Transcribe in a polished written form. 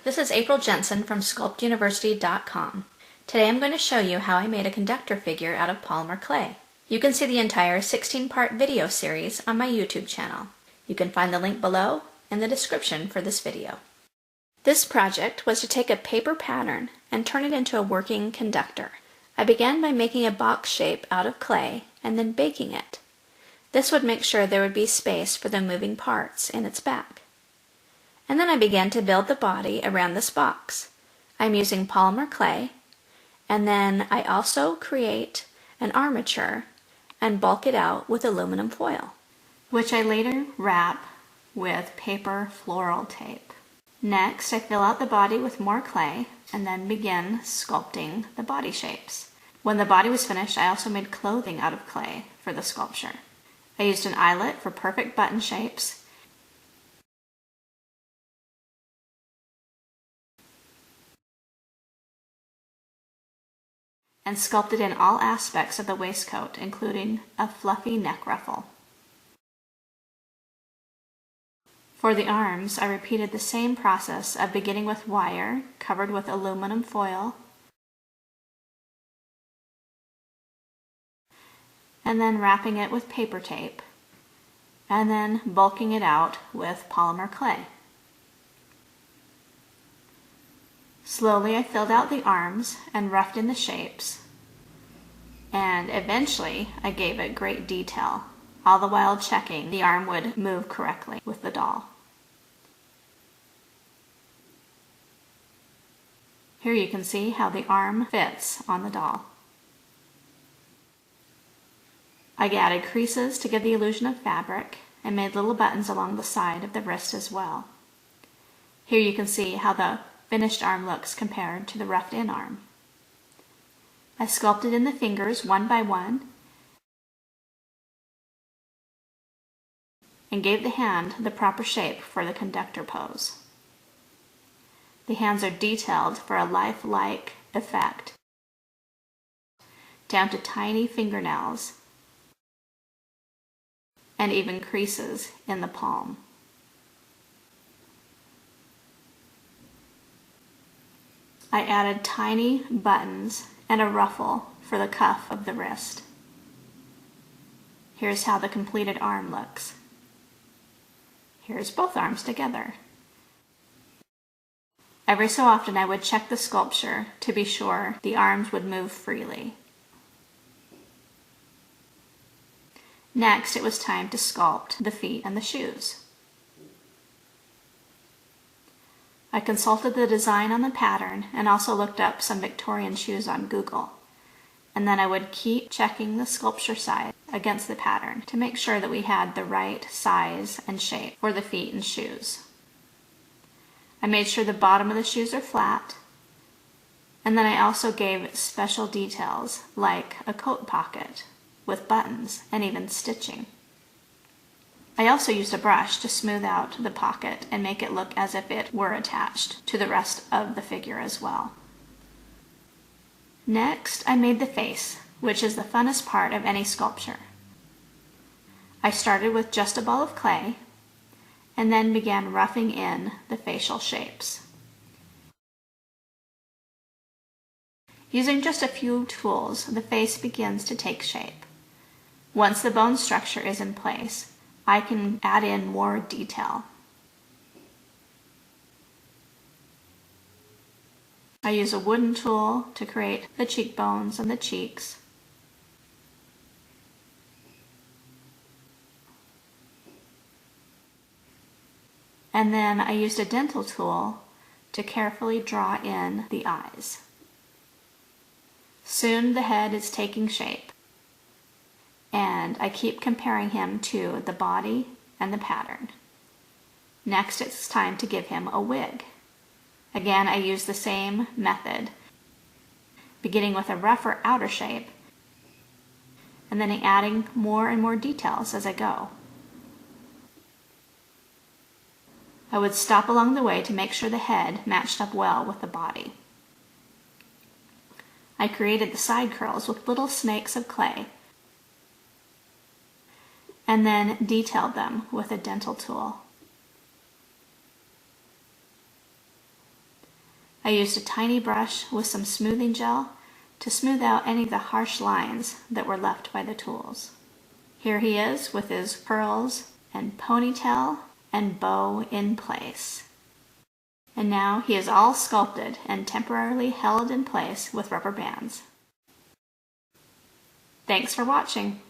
This is April Jensen from SculptUniversity.com. Today I'm going to show you how I made a conductor figure out of polymer clay. You can see the entire 16-part video series on my YouTube channel. You can find the link below in the description for this video. This project was to take a paper pattern and turn it into a working conductor. I began by making a box shape out of clay and then baking it. This would make sure there would be space for the moving parts in its back. And then I began to build the body around this box. I'm using polymer clay, and then I also create an armature and bulk it out with aluminum foil, which I later wrap with paper floral tape. Next, I fill out the body with more clay and then begin sculpting the body shapes. When the body was finished, I also made clothing out of clay for the sculpture. I used an eyelet for perfect button shapes, and sculpted in all aspects of the waistcoat, including a fluffy neck ruffle. For the arms, I repeated the same process of beginning with wire covered with aluminum foil, and then wrapping it with paper tape, and then bulking it out with polymer clay. Slowly I filled out the arms and roughed in the shapes, and eventually I gave it great detail, all the while checking the arm would move correctly with the doll. Here you can see how the arm fits on the doll. I added creases to give the illusion of fabric and made little buttons along the side of the wrist as well. Here you can see how the finished arm looks compared to the roughed-in arm. I sculpted in the fingers one by one and gave the hand the proper shape for the conductor pose. The hands are detailed for a lifelike effect, down to tiny fingernails and even creases in the palm. I added tiny buttons and a ruffle for the cuff of the wrist. Here's how the completed arm looks. Here's both arms together. Every so often I would check the sculpture to be sure the arms would move freely. Next, it was time to sculpt the feet and the shoes. I consulted the design on the pattern and also looked up some Victorian shoes on Google. And then I would keep checking the sculpture size against the pattern to make sure that we had the right size and shape for the feet and shoes. I made sure the bottom of the shoes are flat, and then I also gave special details like a coat pocket with buttons and even stitching. I also used a brush to smooth out the pocket and make it look as if it were attached to the rest of the figure as well. Next, I made the face, which is the funnest part of any sculpture. I started with just a ball of clay and then began roughing in the facial shapes. Using just a few tools, the face begins to take shape. Once the bone structure is in place, I can add in more detail. I use a wooden tool to create the cheekbones and the cheeks. And then I used a dental tool to carefully draw in the eyes. Soon the head is taking shape, and I keep comparing him to the body and the pattern. Next, it's time to give him a wig. Again, I use the same method, beginning with a rougher outer shape, and then adding more and more details as I go. I would stop along the way to make sure the head matched up well with the body. I created the side curls with little snakes of clay and then detailed them with a dental tool. I used a tiny brush with some smoothing gel to smooth out any of the harsh lines that were left by the tools. Here he is with his curls and ponytail and bow in place. And now he is all sculpted and temporarily held in place with rubber bands. Thanks for watching.